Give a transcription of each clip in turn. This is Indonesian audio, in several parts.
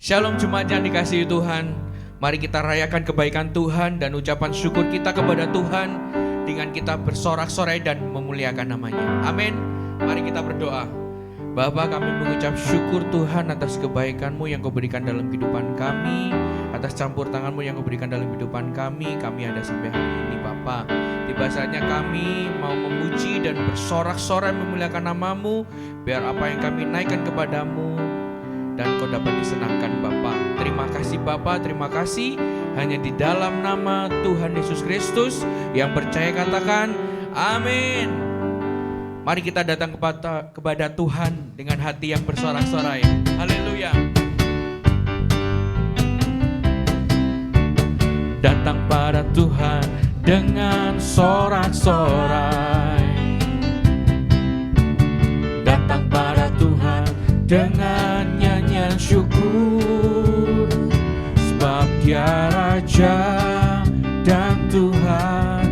Shalom jemaat yang dikasihi Tuhan. Mari kita rayakan kebaikan Tuhan dan ucapan syukur kita kepada Tuhan dengan kita bersorak-sorai dan memuliakan namanya. Amin. Mari kita berdoa. Bapa, kami mengucap syukur Tuhan atas kebaikan-Mu yang Kau berikan dalam kehidupan kami, atas campur tangan-Mu yang Kau berikan dalam kehidupan kami. Kami ada sampai hari ini Bapa. Tiba saatnya kami mau memuji dan bersorak-sorai memuliakan nama-Mu, biar apa yang kami naikkan kepadamu dan Kau dapat disenangkan Bapa. Terima kasih Bapa, terima kasih. Hanya di dalam nama Tuhan Yesus Kristus yang percaya katakan amin. Mari kita datang kepada Tuhan dengan hati yang bersorak-sorai. Haleluya. Datang pada Tuhan dengan sorak-sorai. Datang pada Tuhan dengan nyanyian syukur, sebab Dia Raja dan Tuhan,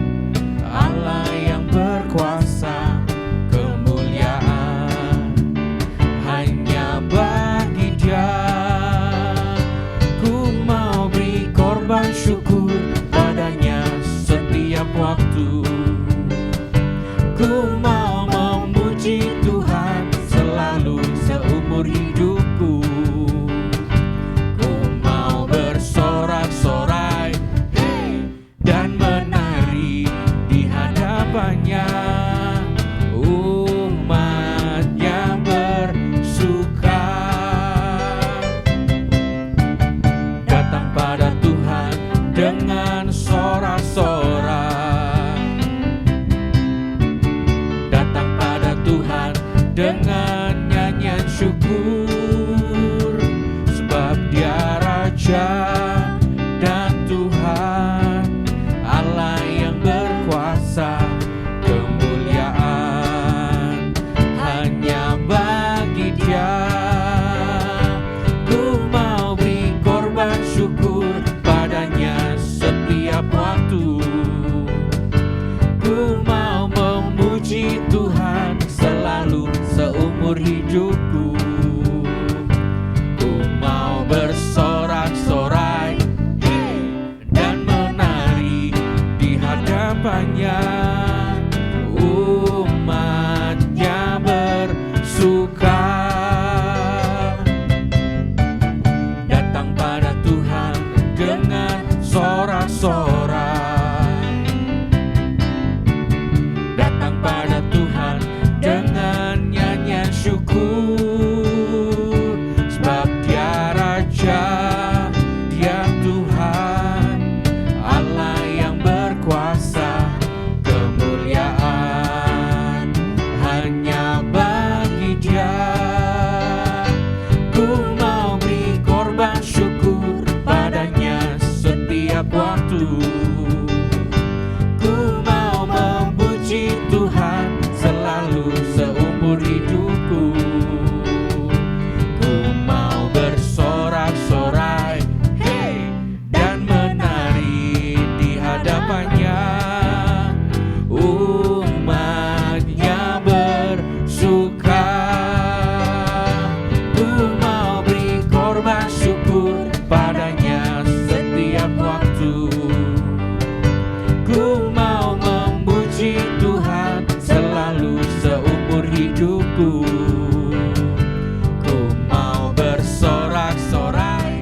Allah yang berkuasa. Kemuliaan hanya bagi Dia. Ku mau beri korban syukur padanya setiap waktu. Ku mau memuji Tuhan selalu seumur hidupku. Ku mau bersorak-sorai dan menari di hadapannya. Umatnya bersuka. Datang pada Tuhan dengan sorak-sorai. Datang pada Tuhan dengan nyanyian syukur, sebab Dia Raja dan Tuhan, Allah yang berkuasa. Kemuliaan hanya bagi Dia. Ku mau beri korban syukur padanya setiap waktu. Ku mau memuji Tuhan selalu seumur hidupku. Ku mau bersorak-sorai dan menari di hadapannya. Umatnya bersuka. Datang pada Tuhan dengan sorak-sorai. Datang pada Tuhan dengan nyanyian syukur, sebab Dia Raja, Dia Tuhan, Allah yang berkuasa. Kemuliaan hanya bagi Dia. Ku mau beri korban syukur padanya setiap waktu. Ku mau memuji Tuhan selalu seumur hidupku. Ku mau bersorak-sorai dan menari di hadapannya. Umatnya bersuka. Ku mau beri korban syukur padanya setiap waktu. Ku mau memuji Tuhan selalu seumur hidupku. Ku mau bersorak-sorai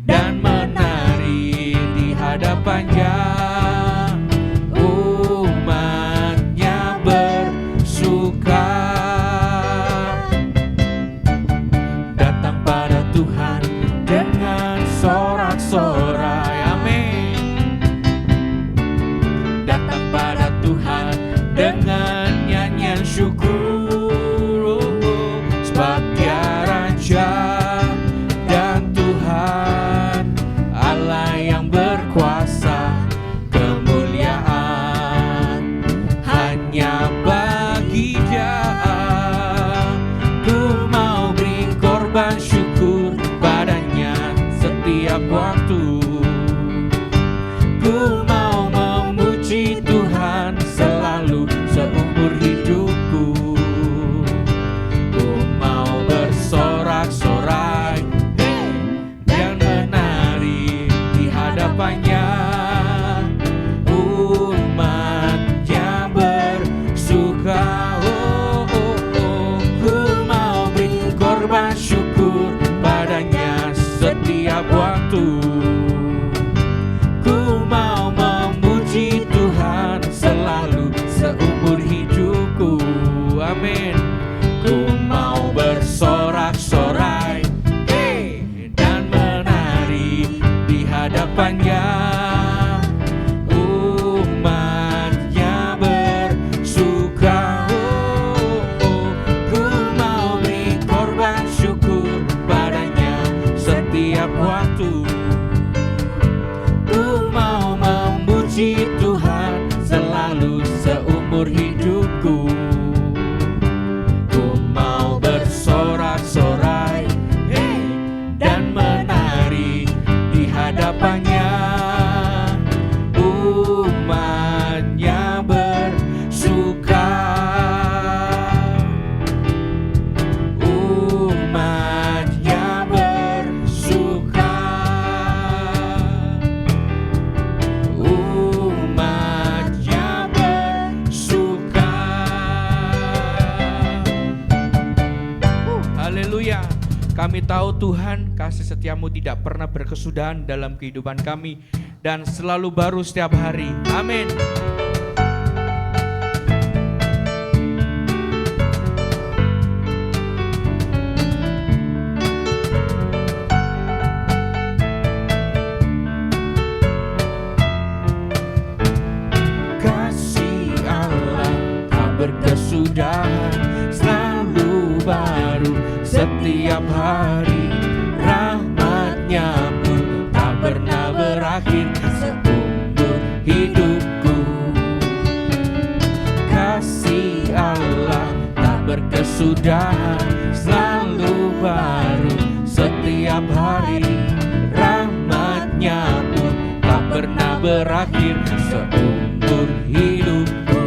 dan menari di hadapannya. Umatnya bersuka. Datang pada Tuhan dengan sorak-sorai. Amin. Datang pada Tuhan dengan nyanyian syukur. setiap waktu. Ku mau memuji Tuhan selalu seumur hidupku. Amin. Ku mau bersorak-sorai dan menari di hadapannya. Umatnya bersuka. Ku mau beri korban syukur padanya setiap waktu. Ku mau memuji Tuhan selalu seumur hidupku. Ku mau bersorak-sorai dan menari di hadapannya. Umatnya bersuka. Umatnya bersuka. Umatnya bersuka. Haleluya. Kami tahu Tuhan, kasih setiamu tidak pernah berkesudahan dalam kehidupan kami dan selalu baru setiap hari. Amin. Kasih Allah tak berkesudahan, selalu baru setiap hari. Rahmatnya pun tak pernah berakhir seumur hidupku. Kasih Allah tak berkesudahan, selalu baru setiap hari. Rahmatnya pun tak pernah berakhir seumur hidupku.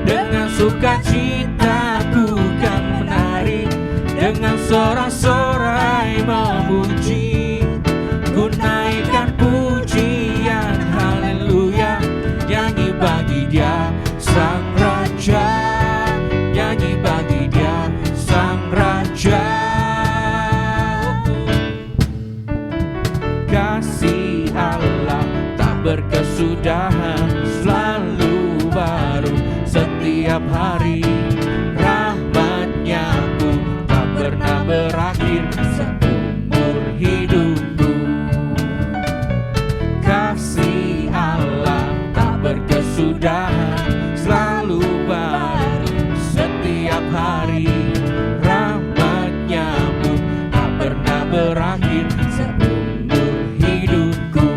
Dengan sukacita ku kan menari, dengan sorak-sorai memuji. Ku naikkan pujian, haleluya, nyanyi bagi Dia Sang Raja, nyanyi bagi Dia Sang Raja. Kasih Allah tak berkesudahan, selalu baru setiap hari. Rahmatnya pun tak pernah berakhir seumur hidupku. Kasih Allah tak berkesudahan, selalu baru setiap hari. Rahmatnya pun tak pernah berakhir seumur hidupku.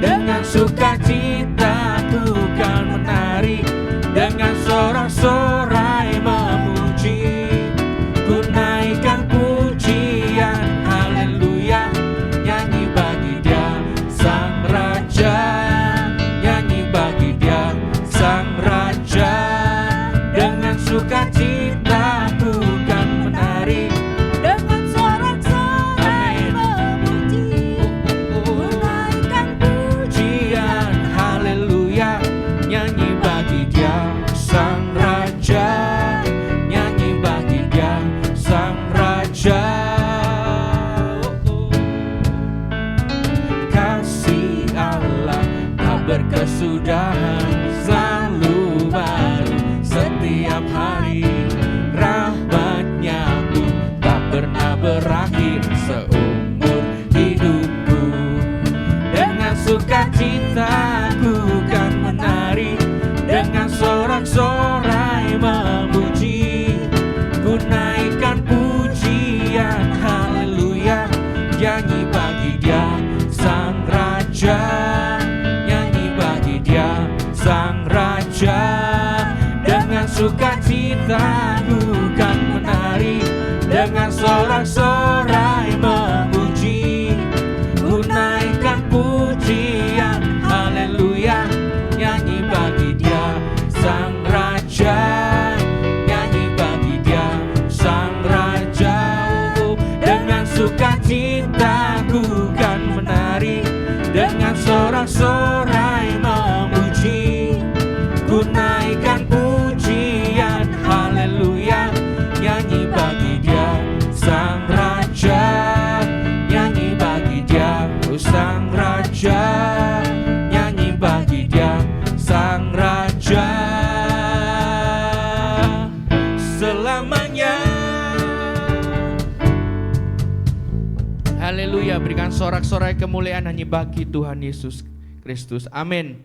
Dengan sukacita ku kan menari, dengan sorak-sorai memuji. Ku naikkan pujian, haleluya, nyanyi bagi Dia Sang Raja, nyanyi bagi Dia Sang Raja. Dengan sukacita ku kan menari, Dengan sorak-sorai memuji. Ku naikkan pujian, haleluya, nyanyi bagi Dia Sang Raja, nyanyi bagi Dia Sang Raja. Kasih Allah tak berkesudahan, selalu baru setiap hari. Rahmatnya pun tak pernah berakhir seumur hidupku. Dengan sukacita ku kan menari, dengan sorak-sorai memuji. Ku naikkan pujian, haleluya, nyanyi bagi Dia Sang Raja, nyanyi bagi Dia Sang Raja. Dengan sukacita ku kan menari, dengan sorak-sorai memuji. Ku naikkan pujian, haleluya, nyanyi bagi Dia Sang Raja, nyanyi bagi Dia Sang Raja. Dengan sukacita ku kan menari, dengan sorak-sorai memuji. Ku naikkan pujian, haleluya, nyanyi bagi Dia Sang Raja. Haleluya, berikan sorak-sorai kemuliaan hanya bagi Tuhan Yesus Kristus. Amin.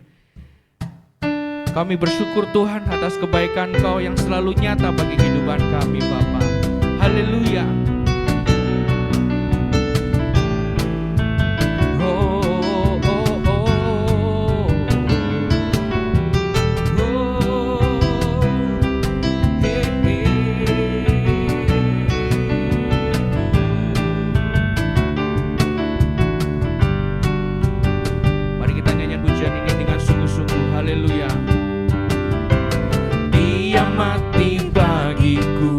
Kami bersyukur Tuhan atas kebaikan Kau yang selalu nyata bagi kehidupan kami Bapa. Haleluya. Oh, oh, oh, oh. Oh, hey, hey. Mari kita nyanyian pujian ini dengan sungguh-sungguh. Haleluya. Dia mati bagiku,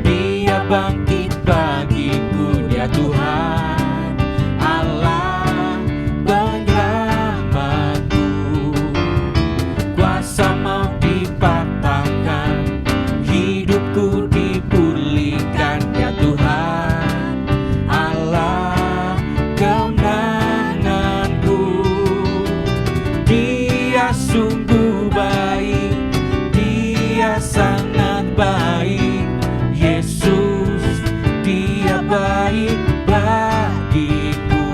Dia bangkit bagiku, Dia Tuhan Allah penyelamatku. Kuasa maut dipatahkan, hidupku dipulihkan, Dia Tuhan Allah kemenanganku. Dia sungguh baik, Dia sangat baik, Yesus, Dia baik bagiku.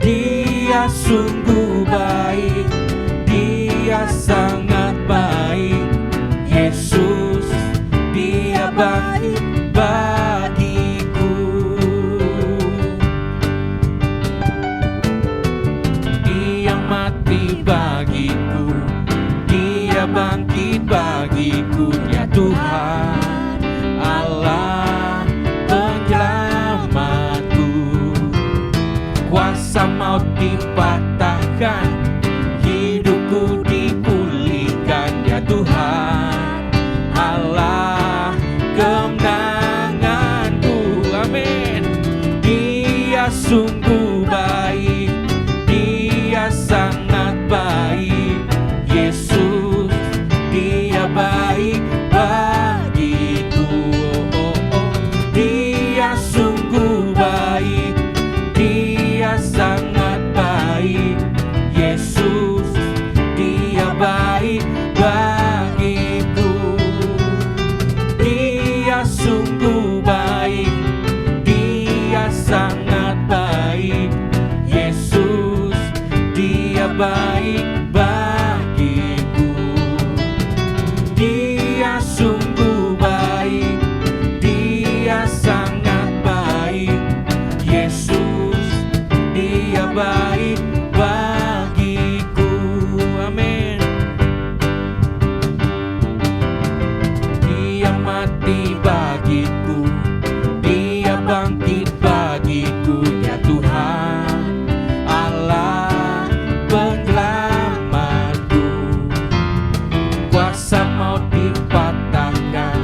Dia sungguh baik, Dia sangat baik, Yesus, Dia baik bagiku. Dia mati bagiku, Dia bangkit bagiku, Dia Tuhan Allah penyelamatku. Kuasa maut dipatahkan, hidupku dipulihkan, Dia Tuhan Allah kemenanganku. Amin. Dia sungguh baik, Dia sangat baik, Yesus, Dia baik bagiku. Oh, oh, oh. Dia sungguh baik, Dia sangat baik, Yesus, Dia baik bagiku. Dia sungguh baik, Dia sangat baik, Yesus, Dia baik bagiku. Dia sungguh baik, Dia sangat baik, Yesus, Dia baik bagiku. Amin. Dia mati bagiku, Dia bangkit bagiku, Dia Tuhan Allah penyelamatku. Kuasa maut dipatahkan,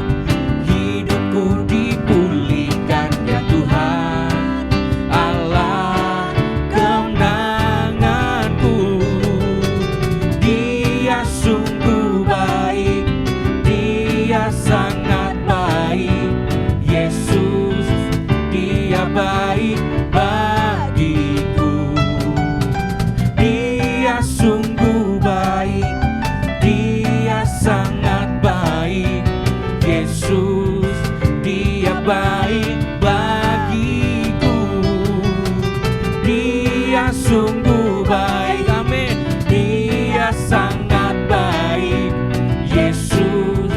hidupku dipulihkan, Dia Tuhan Allah kemenanganku. Dia sungguh baik, Dia sangat baik, Yesus, Dia baik bagiku. Dia sungguh baik, Dia sangat baik, Yesus, Dia baik bagiku. Dia sungguh baik, amin. Dia sangat baik, Yesus,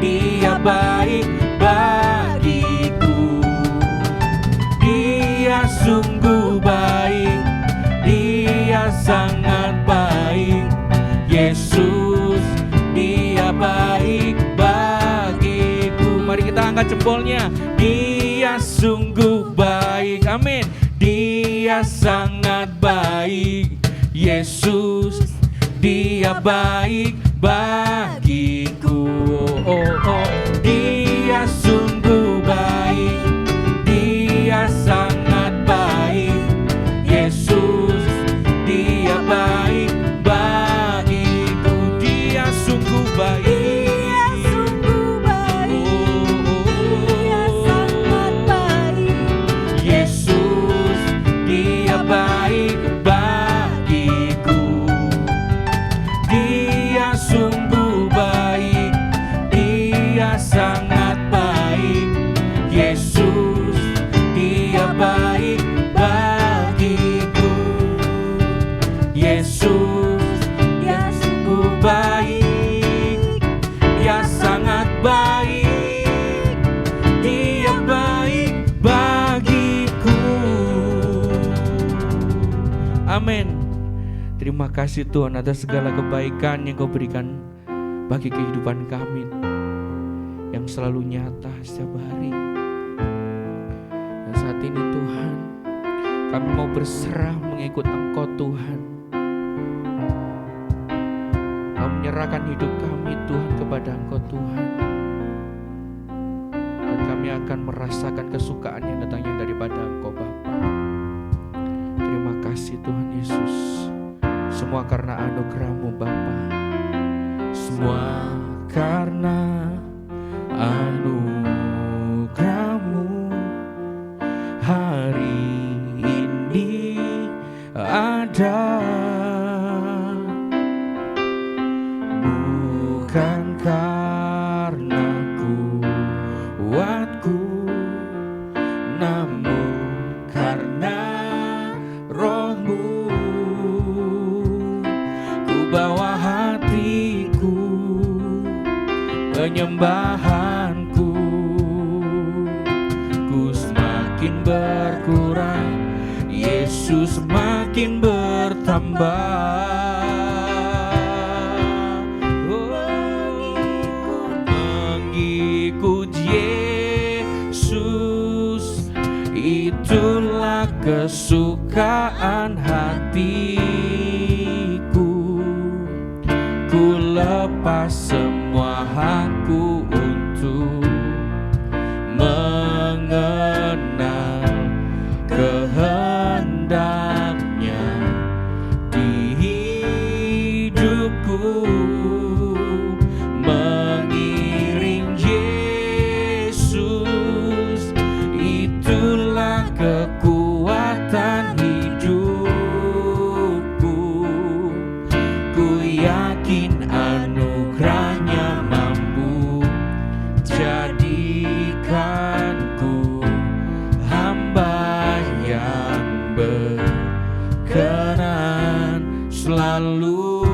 Dia baik bagiku. Dia sungguh baik, Dia sangat baik, Yesus, Dia baik bagiku. Mari kita angkat jempolnya. Dia sungguh baik, amin. Dia sangat baik, Yesus, Dia baik bagiku. Oh, oh. Dia sungguh baik, Dia sangat baik, Yesus, Dia baik bagiku. Dia sungguh baik, Dia sungguh baik, Dia sangat baik, Yesus, Dia baik bagiku. Dia sungguh baik, Dia sangat baik, Yesus, Dia baik baik, Dia baik bagiku. Amin. Terima kasih Tuhan atas segala kebaikan yang Kau berikan bagi kehidupan kami, yang selalu nyata setiap hari. Dan saat ini Tuhan, kami mau berserah mengikut Engkau Tuhan. Kami menyerahkan hidup kami Tuhan kepada Engkau Tuhan. Dan kami akan merasakan kesukaan yang datangnya daripada Engkau Bapa. Terima kasih Tuhan Yesus. Semua karena anugerah-Mu Bapa. Semua karena anugerah-Mu hari ini ada. Bukan karena kuatku, namun karena Roh-Mu. Ku bawa hatiku, penyembahanku, ku semakin berkurang, Yesus makin bertambah. Mengikut Yesus, itulah kesukaan hatiku. Ku lepas semua hakku untuk mengenal kehendaknya di hidupku. Mengiring Yesus, itulah kekuatan hidupku. Ku yakin anugerah-Nya mampu jadikanku hamba yang berkenan selalu.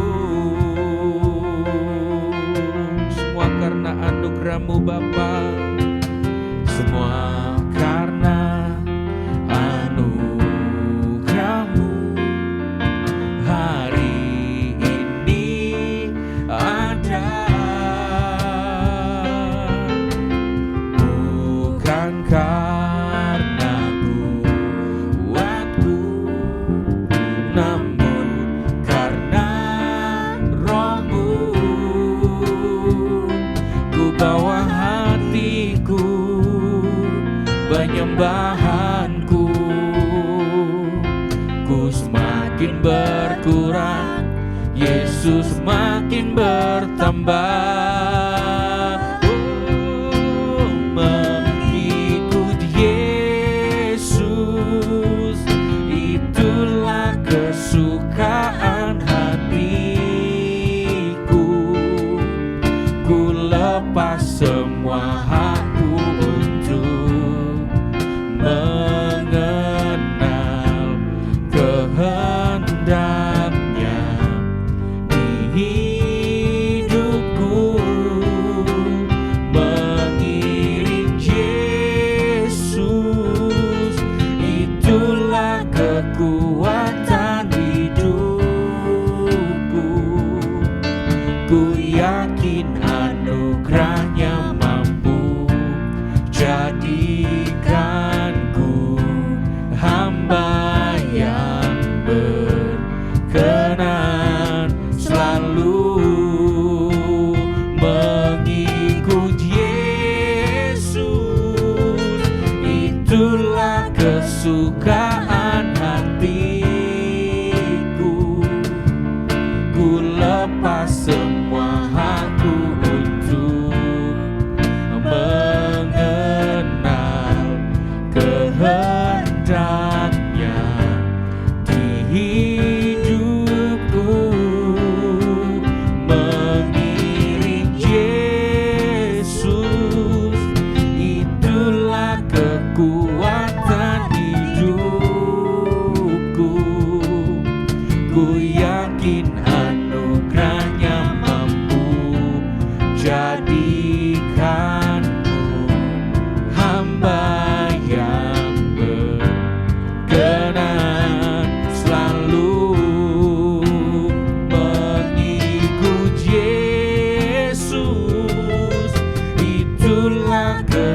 Semua karena anugerah-Mu Bapa. Semua karena anugerah-Mu hari ini ada. Bukan karena kuatku, namun karena Roh-Mu. Ku bawa hatiku, penyembahanku, ku semakin berkurang, Yesus makin bertambah. Oh, mengikut Yesus, itulah kesukaan hatiku. Ku lepas semua hakku untuk mengenal kehendaknya di hidupku. Mengiring Yesus, itulah kekuatan hidupku. Ku yakin anugerah-Nya mampu jadikanku hamba yang berkenan selalu. Mengikut Yesus, itulah kesukaan hatiku. Ku lepas semua hakku untuk mengenal kehendaknya di hidupku. Mengiring Yesus, itulah kekuatan hidupku.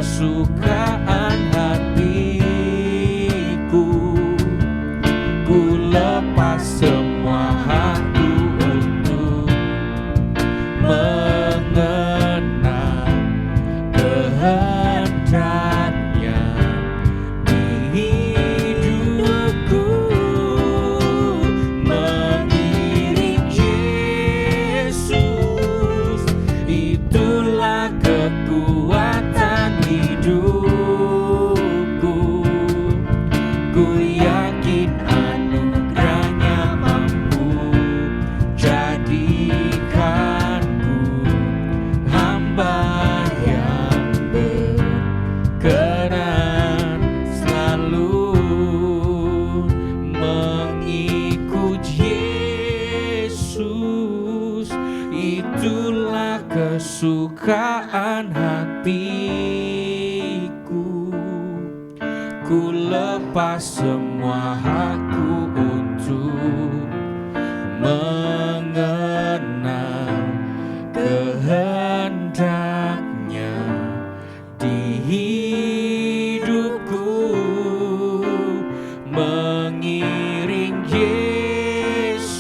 kesukaan hatiku. Ku lepas semua hakku untuk mengenal kehendaknya di hidupku. Mengiring Yesus, itulah kekuatan hidupku. Ku yakin anugerahnya mampu jadikanku hamba yang berkenan selalu mengikut Yesus. Itulah kesukaan hatiku. Ku lepas semua hakku untuk mengenal kehendaknya di hidupku. Mengiring Yesus,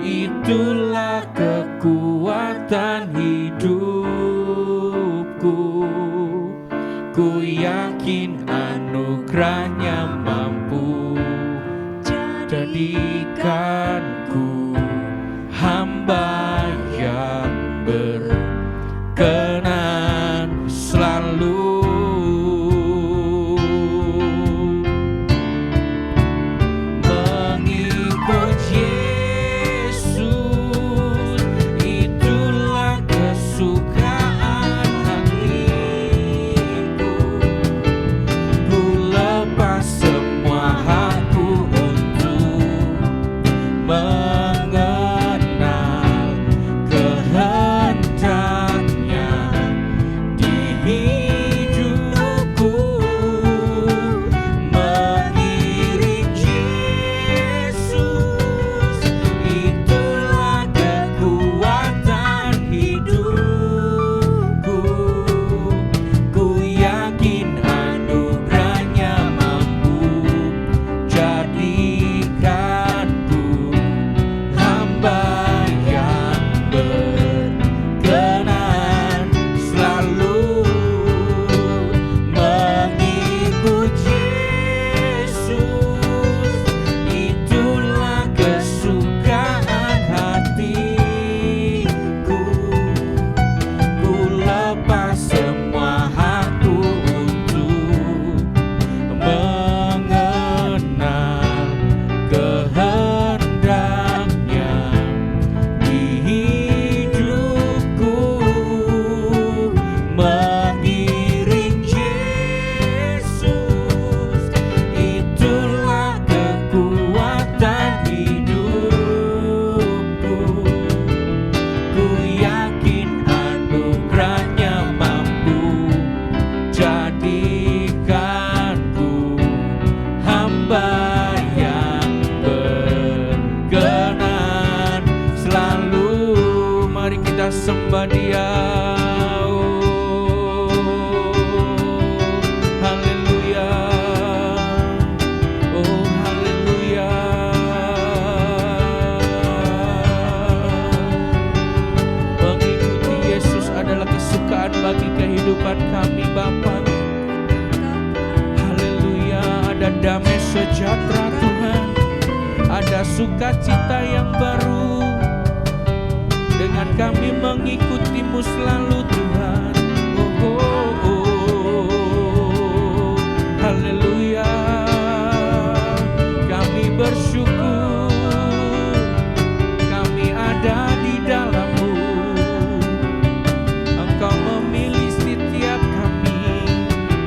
itulah kekuatan hidupku. Ku yakin anugerahnya mampu jadikanku hamba yang berkenan selalu. Mengikut Yesus, itulah kesukaan hatiku. Ku lepas semua hakku untuk mengenal kehendaknya di hidupku. Mengiring Yesus, itulah kekuatan hidupku. Ku yakin anugerahnya mampu jadikanku hamba yang berkenan selalu. Mengikut Yesus, itulah kesukaan hatiku. Ku lepas semua hakku untuk mengenal kehendaknya di hidupku. Mengiring Yesus, itulah kekuatan hidupku. Ku yakin anugerahnya mampu jadikanku hamba yang berkenan selalu. Mari kita sembah Dia. Oh, haleluya. Oh, haleluya. Mengikuti Yesus adalah kesukaan bagi kehidupan kami, Bapa. Haleluya. Ada damai sejahtera, Tuhan. Ada sukacita yang baru dengan kami mengikuti-Mu selalu, Tuhan. Oh, oh, oh. Haleluya. Kami bersyukur kami ada di dalam-Mu. Engkau memilih setiap kami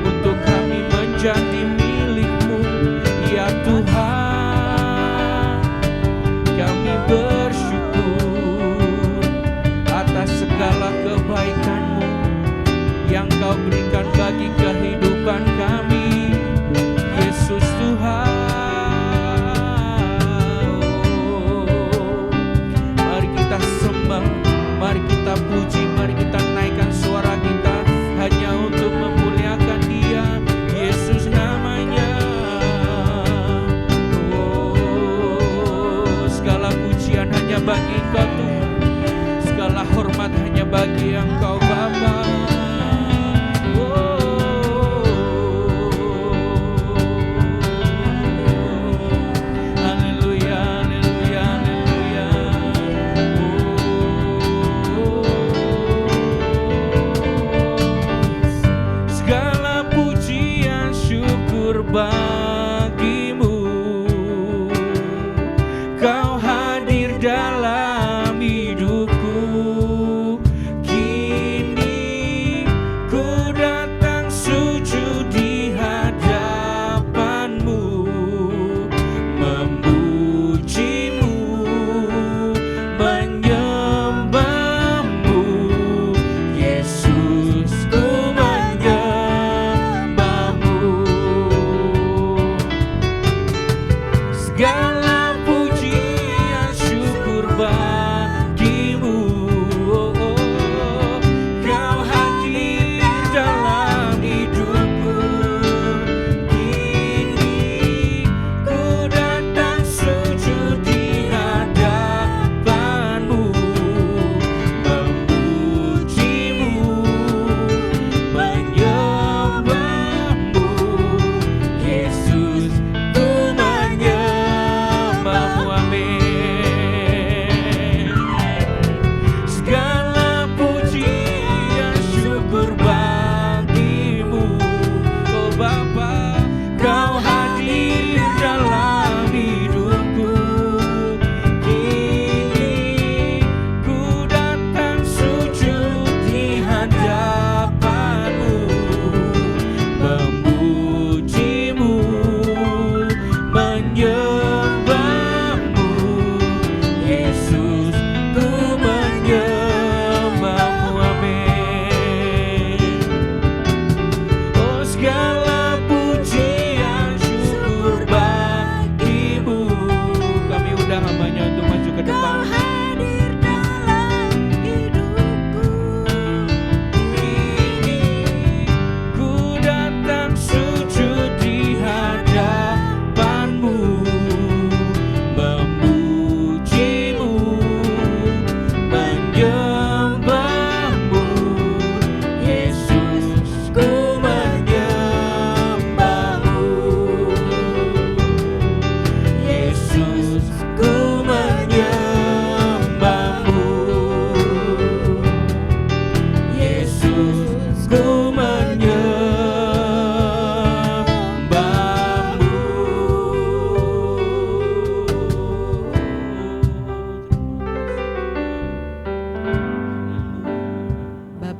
untuk kami menjadi milik-Mu, ya Tuhan. Kami bersyukur atas segala kebaikan-Mu yang Kau berikan bagi kehidupan kami, Yesus Tuhan. Oh, mari kita sembah, mari kita puji, mari kita naikkan suara kita hanya untuk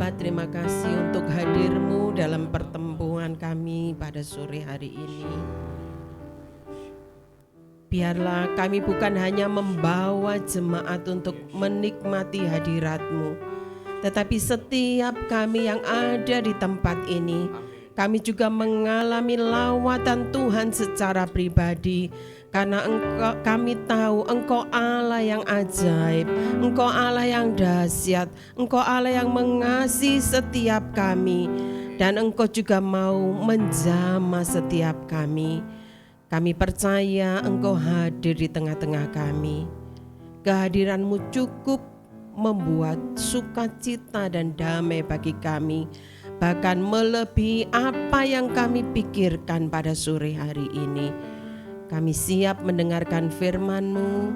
Bapa, terima kasih untuk hadir-Mu dalam pertemuan kami pada sore hari ini. Biarlah kami bukan hanya membawa jemaat untuk menikmati hadirat-Mu, tetapi setiap kami yang ada di tempat ini, kami juga mengalami lawatan Tuhan secara pribadi. Karena kami tahu Engkau Allah yang ajaib, Engkau Allah yang dahsyat, Engkau Allah yang mengasihi setiap kami, dan Engkau juga mau menjamah setiap kami. Kami percaya Engkau hadir di tengah-tengah kami. Kehadiran-Mu cukup membuat sukacita dan damai bagi kami, bahkan melebihi apa yang kami pikirkan pada sore hari ini. Kami siap mendengarkan firman-Mu.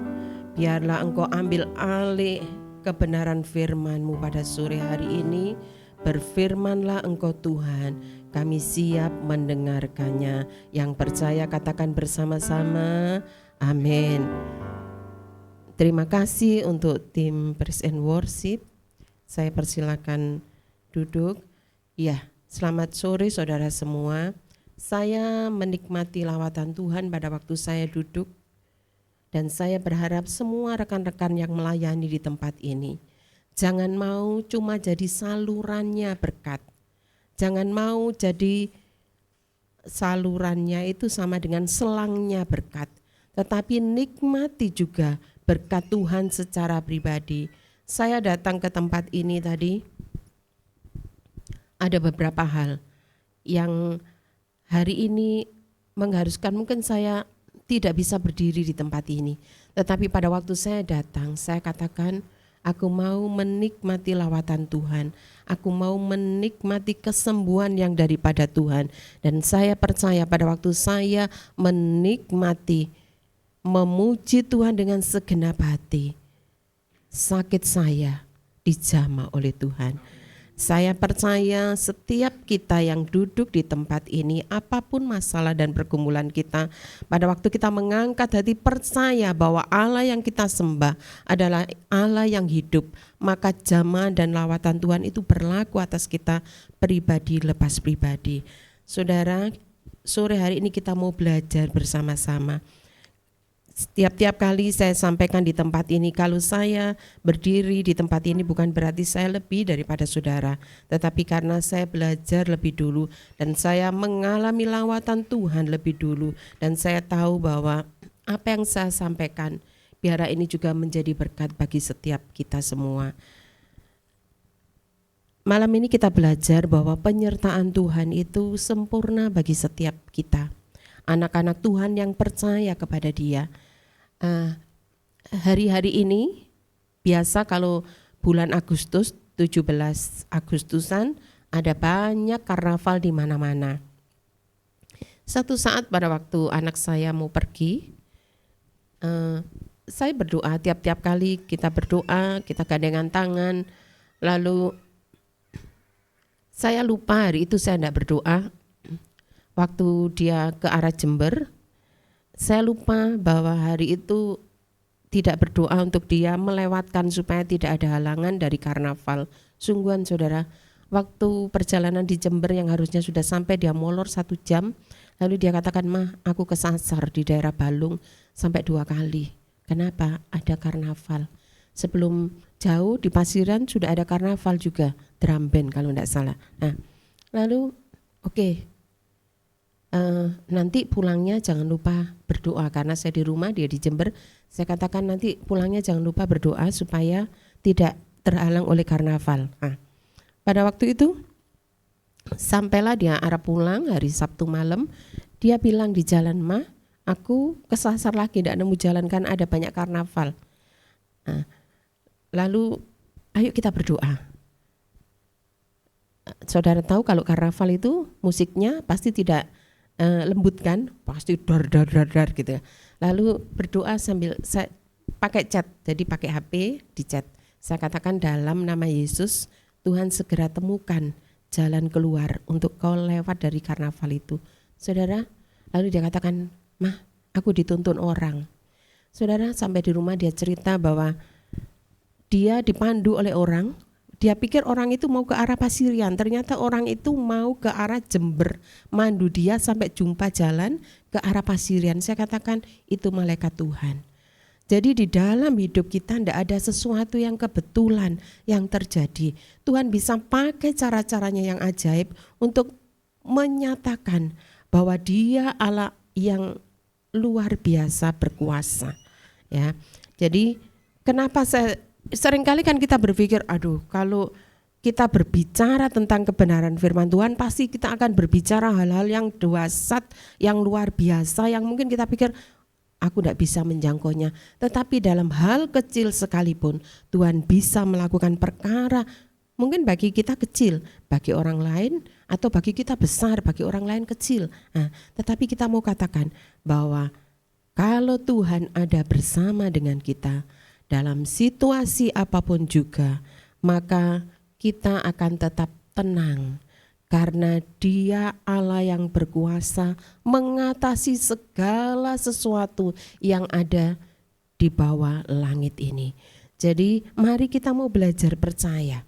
Biarlah Engkau ambil alih kebenaran firman-Mu pada sore hari ini. Berfirmanlah Engkau Tuhan, kami siap mendengarkannya. Yang percaya katakan bersama-sama, amin. Terima kasih untuk tim Praise and Worship. Saya persilakan duduk. Ya, selamat sore saudara semua. Saya menikmati lawatan Tuhan pada waktu saya duduk, dan saya berharap semua rekan-rekan yang melayani di tempat ini jangan mau cuma jadi salurannya berkat. Jangan mau jadi salurannya itu sama dengan selangnya berkat, tetapi nikmati juga berkat Tuhan secara pribadi. Saya datang ke tempat ini tadi, ada beberapa hal yang hari ini mengharuskan mungkin saya tidak bisa berdiri di tempat ini. Tetapi pada waktu saya datang, saya katakan, aku mau menikmati lawatan Tuhan. Aku mau menikmati kesembuhan yang daripada Tuhan. Dan saya percaya pada waktu saya menikmati, memuji Tuhan dengan segenap hati, sakit saya dijamah oleh Tuhan. Saya percaya setiap kita yang duduk di tempat ini, apapun masalah dan pergumulan kita, pada waktu kita mengangkat hati percaya bahwa Allah yang kita sembah adalah Allah yang hidup, maka jamaah dan lawatan Tuhan itu berlaku atas kita pribadi lepas pribadi. Saudara, sore hari ini kita mau belajar bersama-sama. Tiap kali saya sampaikan di tempat ini, kalau saya berdiri di tempat ini bukan berarti saya lebih daripada saudara, tetapi karena saya belajar lebih dulu dan saya mengalami lawatan Tuhan lebih dulu, dan saya tahu bahwa apa yang saya sampaikan biarlah ini juga menjadi berkat bagi setiap kita semua. Malam ini kita belajar bahwa penyertaan Tuhan itu sempurna bagi setiap kita, anak-anak Tuhan yang percaya kepada Dia. Hari-hari ini biasa kalau bulan Agustus, 17 Agustusan ada banyak karnaval di mana-mana. Satu saat pada waktu anak saya mau pergi, saya berdoa. Tiap-tiap kali kita berdoa, kita gandengan tangan, lalu saya lupa hari itu saya tidak berdoa. Waktu dia ke arah Jember, saya lupa bahwa hari itu tidak berdoa untuk dia melewatkan supaya tidak ada halangan dari karnaval. Sungguhan saudara, waktu perjalanan di Jember yang harusnya sudah sampai, dia molor 1 jam. Lalu dia katakan, "Mah, aku kesasar di daerah Balung sampai 2 kali. Kenapa? Ada karnaval." Sebelum jauh di Pasiran sudah ada karnaval juga, drum band kalau tidak salah. Nah, lalu oke. Nanti pulangnya jangan lupa berdoa, karena saya di rumah, dia di Jember. Saya katakan nanti pulangnya jangan lupa berdoa supaya tidak terhalang oleh karnaval. Nah, pada waktu itu sampailah dia arah pulang hari Sabtu malam. Dia bilang di jalan, "Ma, aku kesasar lagi, tidak nemu jalan kan ada banyak karnaval." Nah, lalu ayo kita berdoa. Saudara tahu kalau karnaval itu musiknya pasti tidak lembut kan, pasti dar gitu ya. Lalu berdoa sambil saya pakai chat, jadi pakai HP di chat. Saya katakan dalam nama Yesus, Tuhan segera temukan jalan keluar untuk kau lewat dari karnaval itu. Saudara, lalu dia katakan, "Mah, aku dituntun orang." Saudara, sampai di rumah dia cerita bahwa dia dipandu oleh orang, Dia pikir orang itu mau ke arah Pasirian, ternyata orang itu mau ke arah Jember. Mandu dia sampai jumpa jalan ke arah Pasirian. Saya katakan itu malaikat Tuhan. Jadi di dalam hidup kita tidak ada sesuatu yang kebetulan yang terjadi. Tuhan bisa pakai cara-caranya yang ajaib untuk menyatakan bahwa Dia Allah yang luar biasa berkuasa. Ya, jadi kenapa seringkali kan kita berpikir, aduh kalau kita berbicara tentang kebenaran firman Tuhan pasti kita akan berbicara hal-hal yang dahsyat, yang luar biasa, yang mungkin kita pikir aku tidak bisa menjangkaunya. Tetapi dalam hal kecil sekalipun Tuhan bisa melakukan perkara mungkin bagi kita kecil, bagi orang lain atau bagi kita besar, bagi orang lain kecil. Nah, tetapi kita mau katakan bahwa kalau Tuhan ada bersama dengan kita dalam situasi apapun juga, maka kita akan tetap tenang. Karena Dia Allah yang berkuasa mengatasi segala sesuatu yang ada di bawah langit ini. Jadi mari kita mau belajar percaya.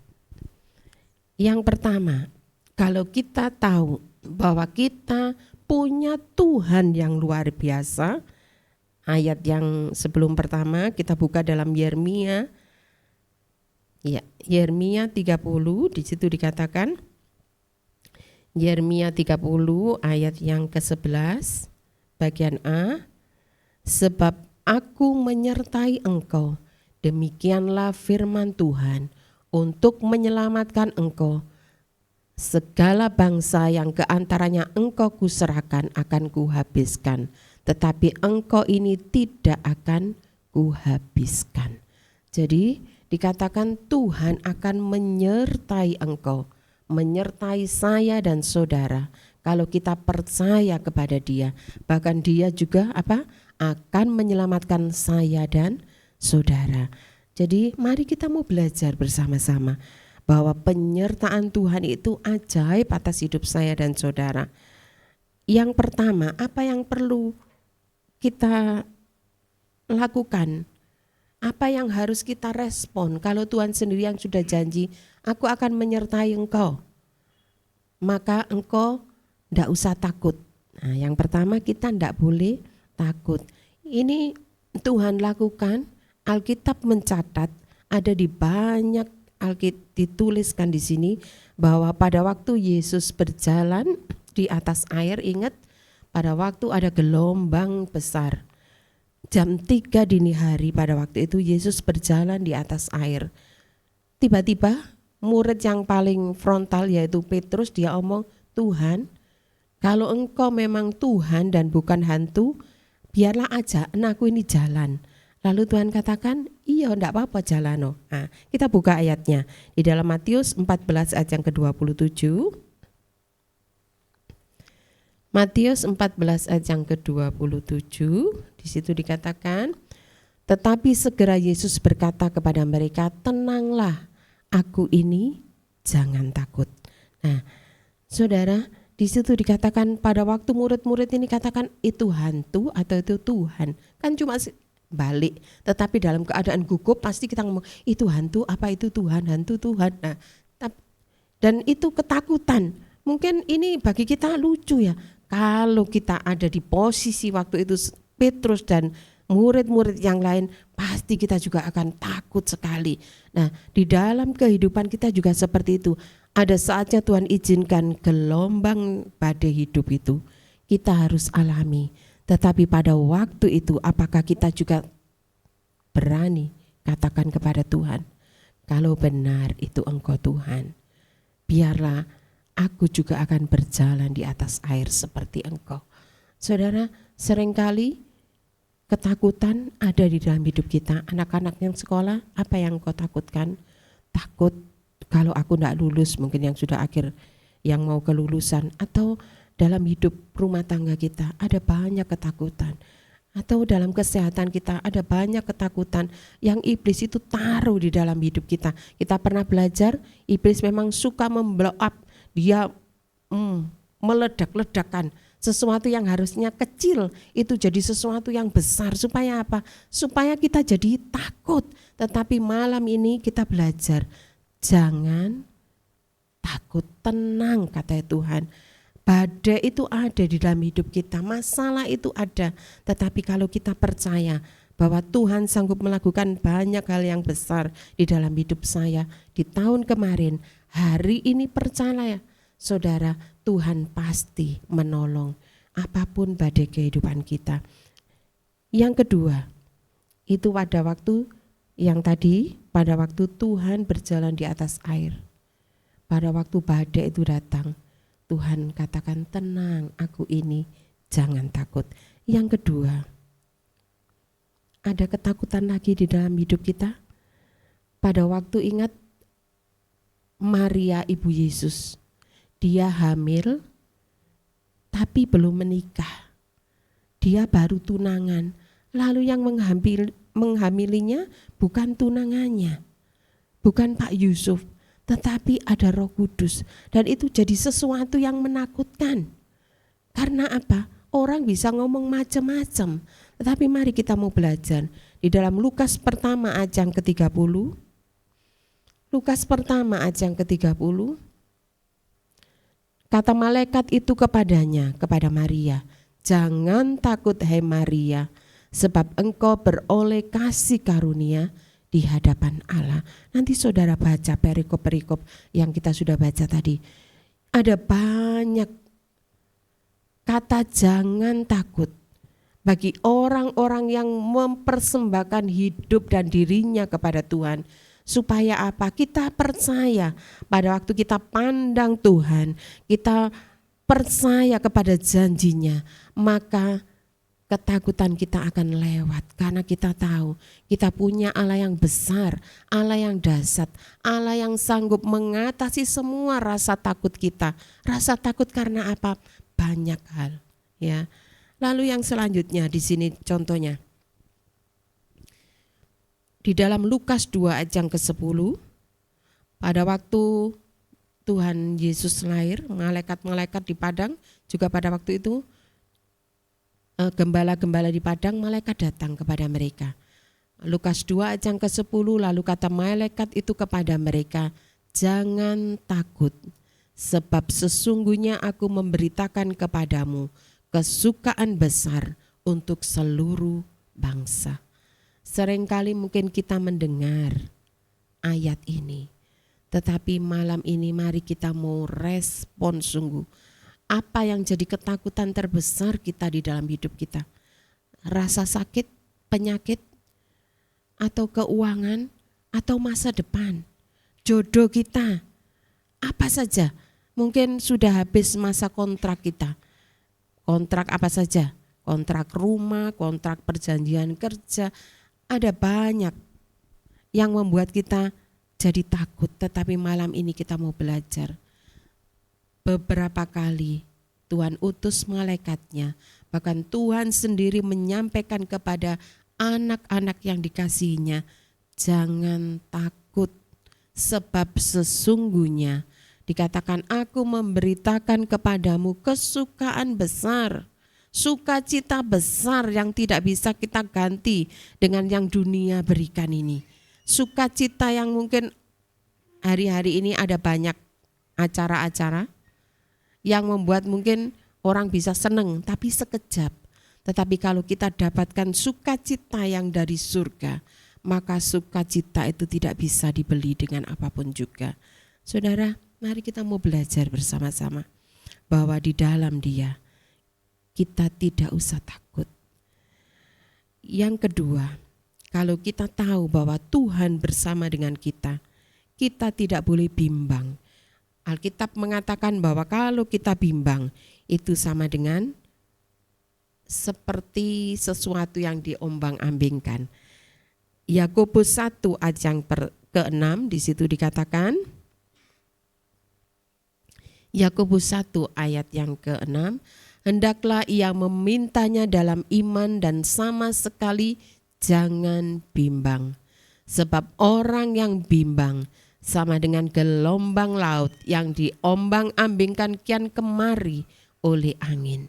Yang pertama, kalau kita tahu bahwa kita punya Tuhan yang luar biasa, ayat yang sebelum pertama kita buka dalam Yeremia. Ya, Yeremia 30 di situ dikatakan, Yeremia 30 ayat yang ke-11 bagian A, sebab aku menyertai engkau, demikianlah firman Tuhan, untuk menyelamatkan engkau. Segala bangsa yang keantaranya engkau kuserahkan akan kuhabiskan, tetapi engkau ini tidak akan kuhabiskan. Jadi dikatakan Tuhan akan menyertai engkau, menyertai saya dan saudara kalau kita percaya kepada Dia. Bahkan Dia juga akan menyelamatkan saya dan saudara. Jadi mari kita mau belajar bersama-sama bahwa penyertaan Tuhan itu ajaib atas hidup saya dan saudara. Yang pertama, apa yang perlu kita lakukan? Apa yang harus kita respon kalau Tuhan sendiri yang sudah janji, aku akan menyertai engkau, maka engkau tidak usah takut. Nah, yang pertama kita tidak boleh takut. Ini Tuhan lakukan, Alkitab mencatat, ada di banyak Alkitab dituliskan di sini bahwa pada waktu Yesus berjalan di atas air, ingat pada waktu ada gelombang besar. Jam 3 dini hari pada waktu itu Yesus berjalan di atas air. Tiba-tiba murid yang paling frontal yaitu Petrus, dia omong, Tuhan, kalau engkau memang Tuhan dan bukan hantu, biarlah aja anakku ini jalan. Lalu Tuhan katakan, iya enggak apa-apa jalan. Nah, kita buka ayatnya di dalam Matius 14 ayat yang ke-27. Matius 14 ayat yang ke-27, di situ dikatakan, tetapi segera Yesus berkata kepada mereka, tenanglah, aku ini, jangan takut. Nah, saudara, di situ dikatakan pada waktu murid-murid ini katakan itu hantu atau itu Tuhan, kan cuma balik, tetapi dalam keadaan gugup pasti kita ngomong itu hantu apa itu Tuhan, hantu Tuhan. Nah, dan itu ketakutan. Mungkin ini bagi kita lucu ya. Kalau kita ada di posisi waktu itu Petrus dan murid-murid yang lain, pasti kita juga akan takut sekali. Nah, di dalam kehidupan kita juga seperti itu. Ada saatnya Tuhan izinkan gelombang badai hidup itu kita harus alami. Tetapi pada waktu itu apakah kita juga berani katakan kepada Tuhan, kalau benar itu engkau Tuhan, biarlah aku juga akan berjalan di atas air seperti engkau. Saudara, seringkali ketakutan ada di dalam hidup kita. Anak-anak yang sekolah, apa yang kau takutkan? Takut kalau aku tidak lulus, mungkin yang sudah akhir, yang mau kelulusan. Atau dalam hidup rumah tangga kita ada banyak ketakutan. Atau dalam kesehatan kita ada banyak ketakutan yang iblis itu taruh di dalam hidup kita. Kita pernah belajar, iblis memang suka memblow up. Dia meledak-ledakan sesuatu yang harusnya kecil itu jadi sesuatu yang besar. Supaya apa? Supaya kita jadi takut. Tetapi malam ini kita belajar Jangan takut, tenang kata Tuhan. Badai itu ada di dalam hidup kita, masalah itu ada. Tetapi kalau kita percaya bahwa Tuhan sanggup melakukan banyak hal yang besar di dalam hidup saya di tahun kemarin, hari ini percaya saudara, Tuhan pasti menolong apapun badai kehidupan kita. Yang kedua, itu pada waktu yang tadi, pada waktu Tuhan berjalan di atas air. Pada waktu badai itu datang, Tuhan katakan, tenang, aku ini, jangan takut. Yang kedua, ada ketakutan lagi di dalam hidup kita. Pada waktu ingat Maria ibu Yesus, dia hamil tapi belum menikah. Dia baru tunangan, lalu yang menghamilinya bukan tunangannya, bukan Pak Yusuf, tetapi ada Roh Kudus. Dan itu jadi sesuatu yang menakutkan. Karena apa? Orang bisa ngomong macam-macam. Tetapi mari kita mau belajar. Di dalam Lukas pertama ayat yang ke-30. Lukas pertama ayat yang ke-30. Kata malaikat itu kepadanya, kepada Maria, jangan takut hai Maria, sebab engkau beroleh kasih karunia di hadapan Allah. Nanti saudara baca perikop-perikop yang kita sudah baca tadi. Ada banyak kata jangan takut bagi orang-orang yang mempersembahkan hidup dan dirinya kepada Tuhan. Supaya apa? Kita percaya pada waktu kita pandang Tuhan, kita percaya kepada janjinya, maka ketakutan kita akan lewat karena kita tahu kita punya Allah yang besar, Allah yang dahsyat, Allah yang sanggup mengatasi semua rasa takut kita. Rasa takut karena apa? Banyak hal, ya. Lalu yang selanjutnya di sini contohnya. Di dalam Lukas 2 ayat yang ke-10, pada waktu Tuhan Yesus lahir, malaikat-malaikat di padang, juga pada waktu itu gembala-gembala di padang, malaikat datang kepada mereka. Lukas 2 ayat yang ke-10, lalu kata malaikat itu kepada mereka, jangan takut, sebab sesungguhnya aku memberitakan kepadamu kesukaan besar untuk seluruh bangsa. Seringkali mungkin kita mendengar ayat ini, tetapi malam ini mari kita mau respon sungguh. Apa yang jadi ketakutan terbesar kita di dalam hidup kita? Rasa sakit, penyakit, atau keuangan, atau masa depan, jodoh kita, apa saja. Mungkin sudah habis masa kontrak kita. Kontrak apa saja? Kontrak rumah, kontrak perjanjian kerja. Ada banyak yang membuat kita jadi takut, tetapi malam ini kita mau belajar. Beberapa kali Tuhan utus malaikatnya, bahkan Tuhan sendiri menyampaikan kepada anak-anak yang dikasihinya, jangan takut, sebab sesungguhnya dikatakan aku memberitakan kepadamu kesukaan besar. Sukacita besar yang tidak bisa kita ganti dengan yang dunia berikan ini. Sukacita yang mungkin hari-hari ini ada banyak acara-acara yang membuat mungkin orang bisa senang tapi sekejap. Tetapi kalau kita dapatkan sukacita yang dari surga, maka sukacita itu tidak bisa dibeli dengan apapun juga. Saudara, mari kita mau belajar bersama-sama bahwa di dalam Dia kita tidak usah takut. Yang kedua, kalau kita tahu bahwa Tuhan bersama dengan kita, kita tidak boleh bimbang. Alkitab mengatakan bahwa kalau kita bimbang, itu sama dengan seperti sesuatu yang diombang-ambingkan. Yakobus 1 ayat yang ke-6 di situ dikatakan, Yakobus 1 ayat yang ke-6, hendaklah ia memintanya dalam iman dan sama sekali jangan bimbang. Sebab orang yang bimbang sama dengan gelombang laut yang diombang-ambingkan kian kemari oleh angin.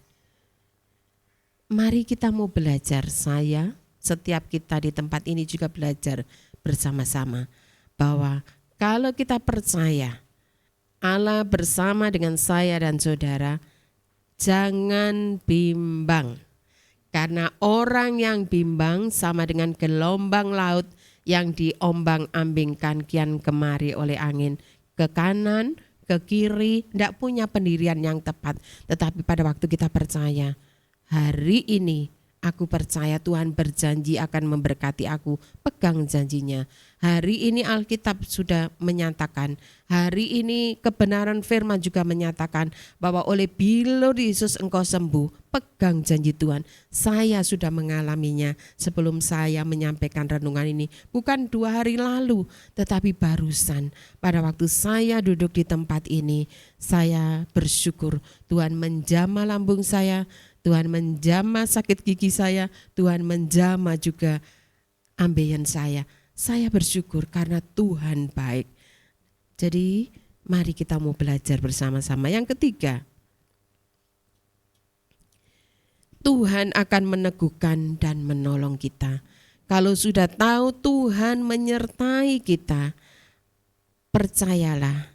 Mari kita mau belajar, setiap kita di tempat ini juga belajar bersama-sama bahwa Kalau kita percaya Allah bersama dengan saya dan saudara, jangan bimbang. Karena orang yang bimbang sama dengan gelombang laut yang diombang-ambingkan kian kemari oleh angin, ke kanan, ke kiri, tidak punya pendirian yang tepat. Tetapi pada waktu kita percaya, hari ini aku percaya Tuhan berjanji akan memberkati aku, pegang janjinya. Hari ini Alkitab sudah menyatakan, hari ini kebenaran firman juga menyatakan bahwa oleh bilur Yesus engkau sembuh, pegang janji Tuhan. Saya sudah mengalaminya sebelum saya menyampaikan renungan ini. Bukan 2 hari lalu, tetapi barusan pada waktu saya duduk di tempat ini, saya bersyukur Tuhan menjamah lambung saya, Tuhan menjamah sakit gigi saya, Tuhan menjamah juga ambeien saya. Saya bersyukur karena Tuhan baik. Jadi mari kita mau belajar bersama-sama. Yang ketiga, Tuhan akan meneguhkan dan menolong kita. Kalau sudah tahu Tuhan menyertai kita, percayalah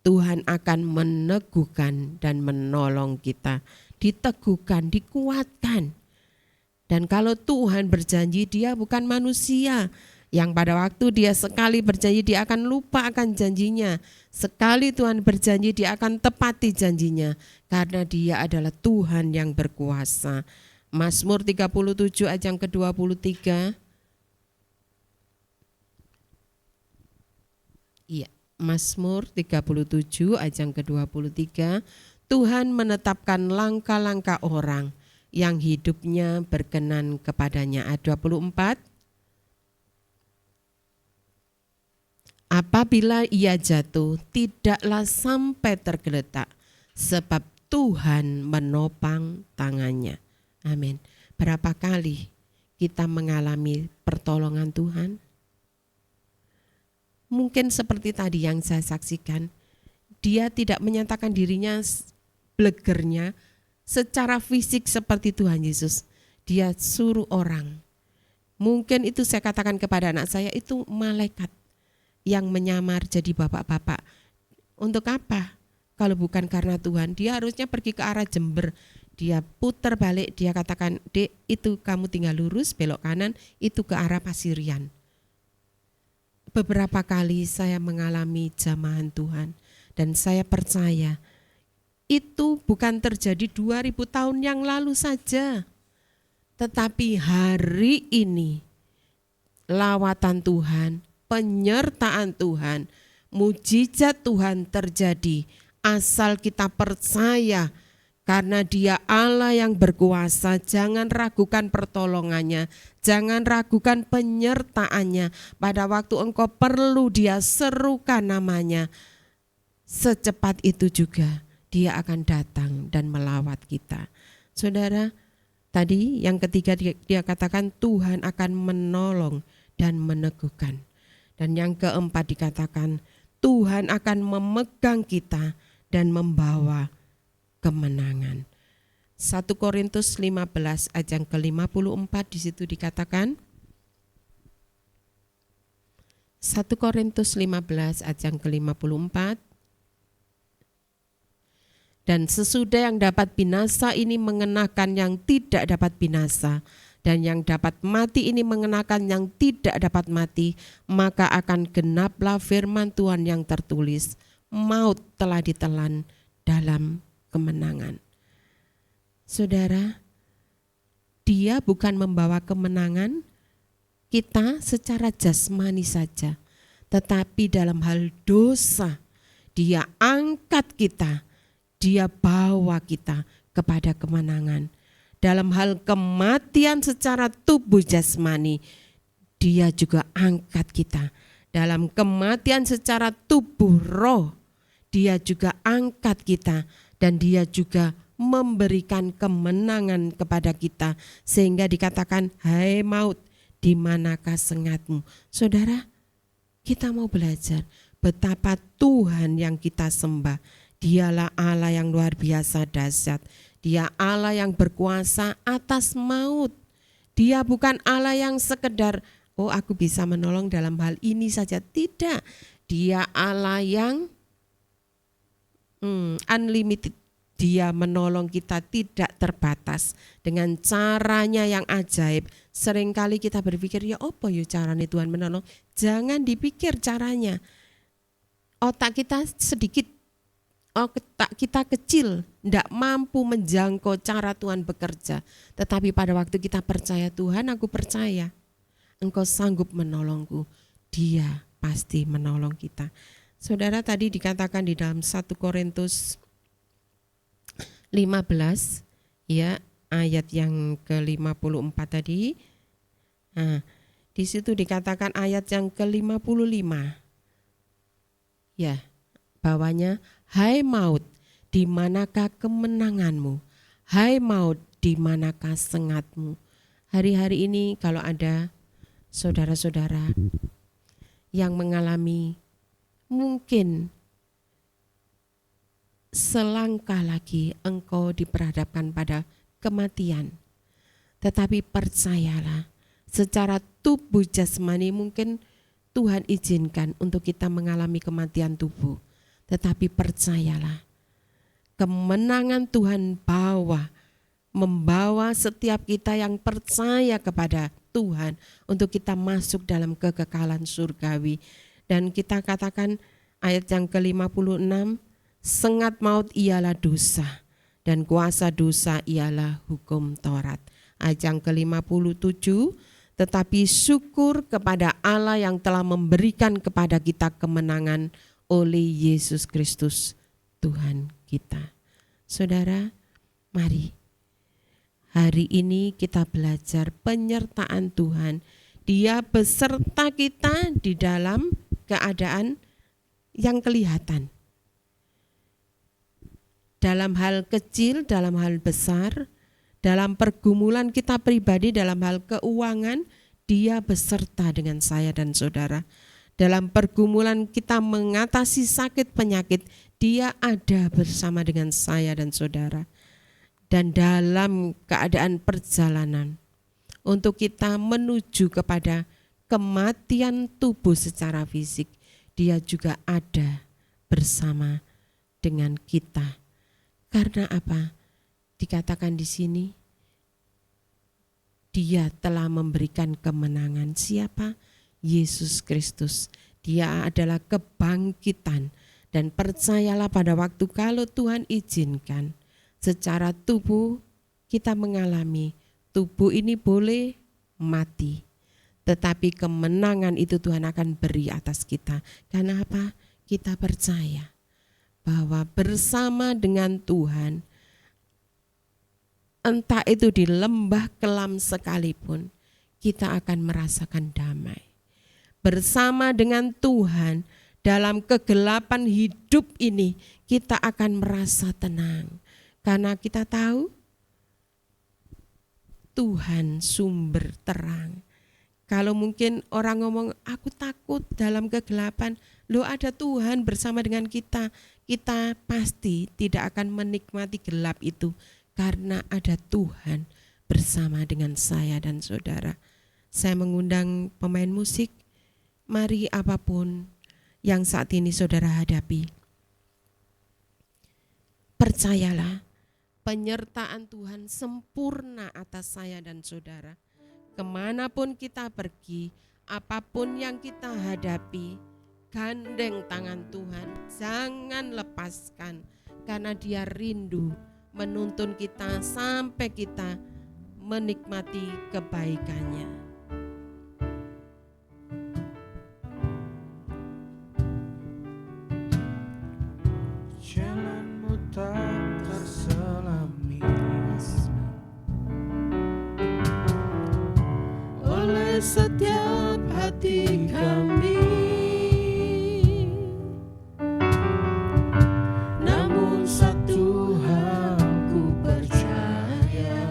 Tuhan akan meneguhkan dan menolong kita. Diteguhkan, dikuatkan. Dan kalau Tuhan berjanji, Dia bukan manusia yang pada waktu Dia sekali berjanji Dia akan lupa akan janjinya. Sekali Tuhan berjanji Dia akan tepati janjinya, karena Dia adalah Tuhan yang berkuasa. Mazmur 37 ayat yang ke-23. Iya, Mazmur 37 ayat yang ke-23. Tuhan menetapkan langkah-langkah orang yang hidupnya berkenan kepadanya. Ayat 24. Apabila ia jatuh, tidaklah sampai tergeletak, sebab Tuhan menopang tangannya. Amin. Berapa kali kita mengalami pertolongan Tuhan? Mungkin seperti tadi yang saya saksikan, dia tidak menyatakan dirinya blegernya secara fisik seperti Tuhan Yesus. Dia suruh orang. Mungkin itu saya katakan kepada anak saya, itu malaikat yang menyamar jadi bapak-bapak. Untuk apa? Kalau bukan karena Tuhan, dia harusnya pergi ke arah Jember. Dia putar balik, dia katakan, "Dek, itu kamu tinggal lurus, belok kanan, itu ke arah Pasirian." Beberapa kali saya mengalami jamahan Tuhan, dan saya percaya itu bukan terjadi 2000 tahun yang lalu saja. Tetapi hari ini lawatan Tuhan, penyertaan Tuhan, mujizat Tuhan terjadi asal kita percaya, karena Dia Allah yang berkuasa. Jangan ragukan pertolongannya, jangan ragukan penyertaannya. Pada waktu engkau perlu, Dia serukan namanya. Secepat itu juga Dia akan datang dan melawat kita. Saudara, tadi yang ketiga dia katakan Tuhan akan menolong dan meneguhkan. Dan yang keempat dikatakan Tuhan akan memegang kita dan membawa kemenangan. 1 Korintus 15 ayat yang ke-54 di situ dikatakan, 1 Korintus 15 ayat yang ke-54, dan sesudah yang dapat binasa ini mengenakan yang tidak dapat binasa, dan yang dapat mati ini mengenakan yang tidak dapat mati, maka akan genaplah firman Tuhan yang tertulis, maut telah ditelan dalam kemenangan. Saudara, Dia bukan membawa kemenangan kita secara jasmani saja, tetapi dalam hal dosa Dia angkat kita, Dia bawa kita kepada kemenangan. Dalam hal kematian secara tubuh jasmani, Dia juga angkat kita. Dalam kematian secara tubuh roh, Dia juga angkat kita, dan Dia juga memberikan kemenangan kepada kita, sehingga dikatakan, hai maut, di manakah sengatmu? Saudara, kita mau belajar betapa Tuhan yang kita sembah, Dialah Allah yang luar biasa dahsyat. Dia Allah yang berkuasa atas maut. Dia bukan Allah yang sekedar, oh aku bisa menolong dalam hal ini saja. Tidak, Dia Allah yang unlimited. Dia menolong kita tidak terbatas dengan caranya yang ajaib. Seringkali kita berpikir, ya apa ya caranya Tuhan menolong? Jangan dipikir caranya. Otak kita sedikit, otak kita kecil, tidak mampu menjangkau cara Tuhan bekerja. Tetapi pada waktu kita percaya, Tuhan aku percaya, Engkau sanggup menolongku. Dia pasti menolong kita. Saudara, tadi dikatakan di dalam 1 Korintus 15 ya, ayat yang ke-54 tadi. Nah, di situ dikatakan ayat yang ke-55. Ya, bawahnya, hai maut, di manakah kemenanganmu? Hai maut, di manakah sengatmu? Hari-hari ini kalau ada saudara-saudara yang mengalami mungkin selangkah lagi engkau diperhadapkan pada kematian. Tetapi percayalah, secara tubuh jasmani mungkin Tuhan izinkan untuk kita mengalami kematian tubuh. Tetapi percayalah, kemenangan Tuhan membawa setiap kita yang percaya kepada Tuhan untuk kita masuk dalam kekekalan surgawi. Dan kita katakan ayat yang ke-56, sengat maut ialah dosa dan kuasa dosa ialah hukum Taurat. Ayat yang ke-57, tetapi syukur kepada Allah yang telah memberikan kepada kita kemenangan oleh Yesus Kristus Tuhan kita. Saudara, mari hari ini kita belajar penyertaan Tuhan. Dia beserta kita di dalam keadaan yang kelihatan. Dalam hal kecil, dalam hal besar, dalam pergumulan kita pribadi, dalam hal keuangan, Dia beserta dengan saya dan saudara. Dalam pergumulan kita mengatasi sakit penyakit, Dia ada bersama dengan saya dan saudara. Dan dalam keadaan perjalanan untuk kita menuju kepada kematian tubuh secara fisik, Dia juga ada bersama dengan kita. Karena apa? Dikatakan di sini, Dia telah memberikan kemenangan. Siapa? Yesus Kristus. Dia adalah kebangkitan. Dan percayalah pada waktu kalau Tuhan izinkan, secara tubuh kita mengalami, tubuh ini boleh mati. Tetapi kemenangan itu Tuhan akan beri atas kita. Karena apa? Kita percaya bahwa bersama dengan Tuhan, entah itu di lembah kelam sekalipun, kita akan merasakan damai. Bersama dengan Tuhan, dalam kegelapan hidup ini, kita akan merasa tenang. Karena kita tahu, Tuhan sumber terang. Kalau mungkin orang ngomong, aku takut dalam kegelapan, loh ada Tuhan bersama dengan kita. Kita pasti tidak akan menikmati gelap itu karena ada Tuhan bersama dengan saya dan saudara. Saya mengundang pemain musik, mari apapun yang saat ini saudara hadapi, percayalah penyertaan Tuhan sempurna atas saya dan saudara. Kemanapun kita pergi, apapun yang kita hadapi, gandeng tangan Tuhan, jangan lepaskan, karena Dia rindu menuntun kita sampai kita menikmati kebaikannya. Jalanmu tak terselami oleh setiap hati kami. Namun satu hal ku percaya,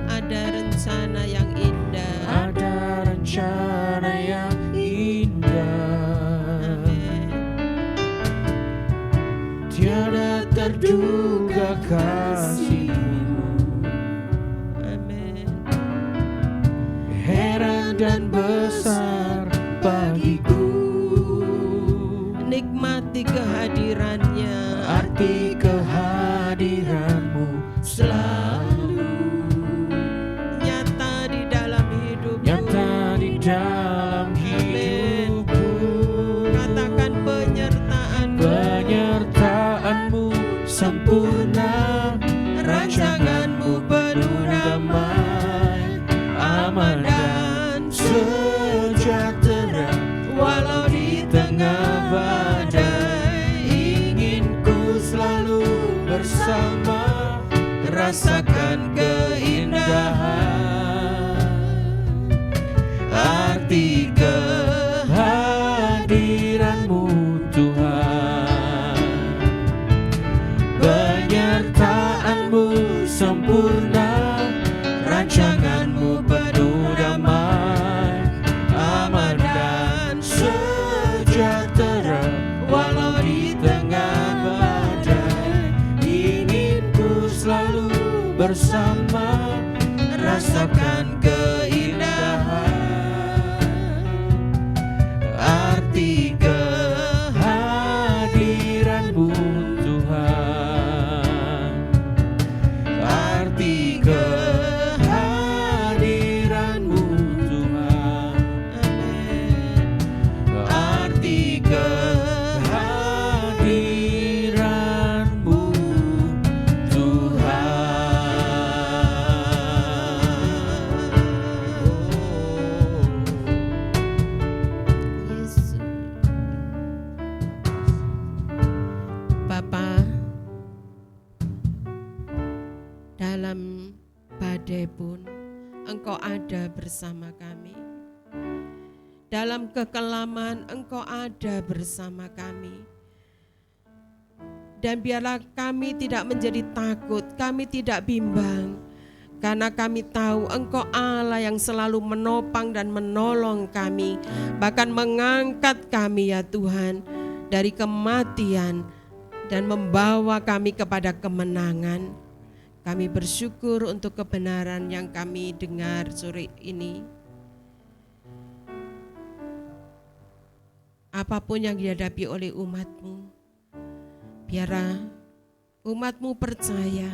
Ada rencana yang indah. ada rencana yang indah. Amin. Tiada terduga kasih-Mu, Amin. heran dan besar bagiku. di kehadiran-Mu selalu. Nyata di dalam hidupku. Nyata di dalam hidupku. Katakan penyertaan-Mu. Penyertaan-Mu sempurna, rancangan-Mu penuh damai, aman dan sejahtera. Walau di tengah badai, ingin ku selalu bersama, rasakan keindahan arti kehadiran-Mu Tuhan. Penyertaan-Mu sempurna, rancangan-Mu penuh damai, aman dan sejahtera. Walau di tengah badai, ingin ku selalu bersama, rasakan keindahan arti kehadiran-Mu Tuhan. Arti kehadiran-Mu Tuhan. Arti kehadiran-Mu Tuhan. Yesus. Bapa, dalam badai pun Engkau ada bersama kami. Dalam kekelaman Engkau ada bersama kami. Dan biarlah kami tidak menjadi takut, kami tidak bimbang, karena kami tahu Engkau Allah yang selalu menopang dan menolong kami, bahkan mengangkat kami ya Tuhan dari kematian dan membawa kami kepada kemenangan. Kami bersyukur untuk kebenaran yang kami dengar sore ini. Apapun yang dihadapi oleh umat-Mu, biarlah umat-Mu percaya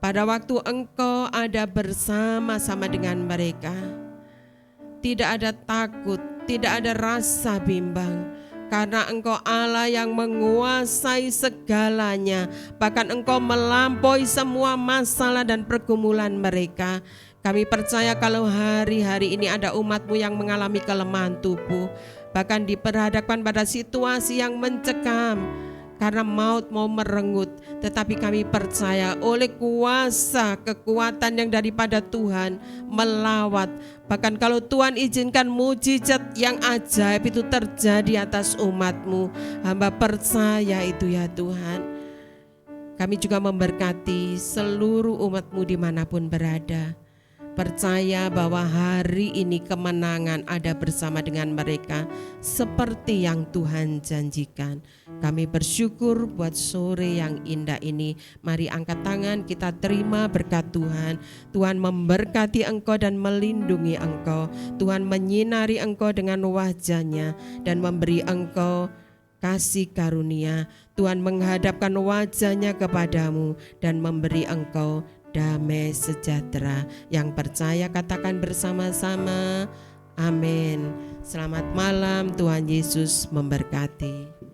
pada waktu Engkau ada bersama-sama dengan mereka. Tidak ada takut, tidak ada rasa bimbang, karena Engkau Allah yang menguasai segalanya. Bahkan Engkau melampaui semua masalah dan pergumulan mereka. Kami percaya kalau hari-hari ini ada umat-Mu yang mengalami kelemahan tubuh, bahkan diperhadapkan pada situasi yang mencekam, karena maut mau merenggut, tetapi kami percaya oleh kuasa kekuatan yang daripada Tuhan melawat. Bahkan kalau Tuhan izinkan mujizat yang ajaib itu terjadi atas umat-Mu, hamba percaya itu ya Tuhan. Kami juga memberkati seluruh umat-Mu dimanapun berada. Percaya bahwa hari ini kemenangan ada bersama dengan mereka seperti yang Tuhan janjikan. Kami bersyukur buat sore yang indah ini. Mari angkat tangan, kita terima berkat Tuhan. Tuhan memberkati engkau dan melindungi engkau. Tuhan menyinari engkau dengan wajah-Nya dan memberi engkau kasih karunia. Tuhan menghadapkan wajah-Nya kepadamu dan memberi engkau damai sejahtera. Yang percaya katakan bersama-sama, amin. Selamat malam, Tuhan Yesus memberkati.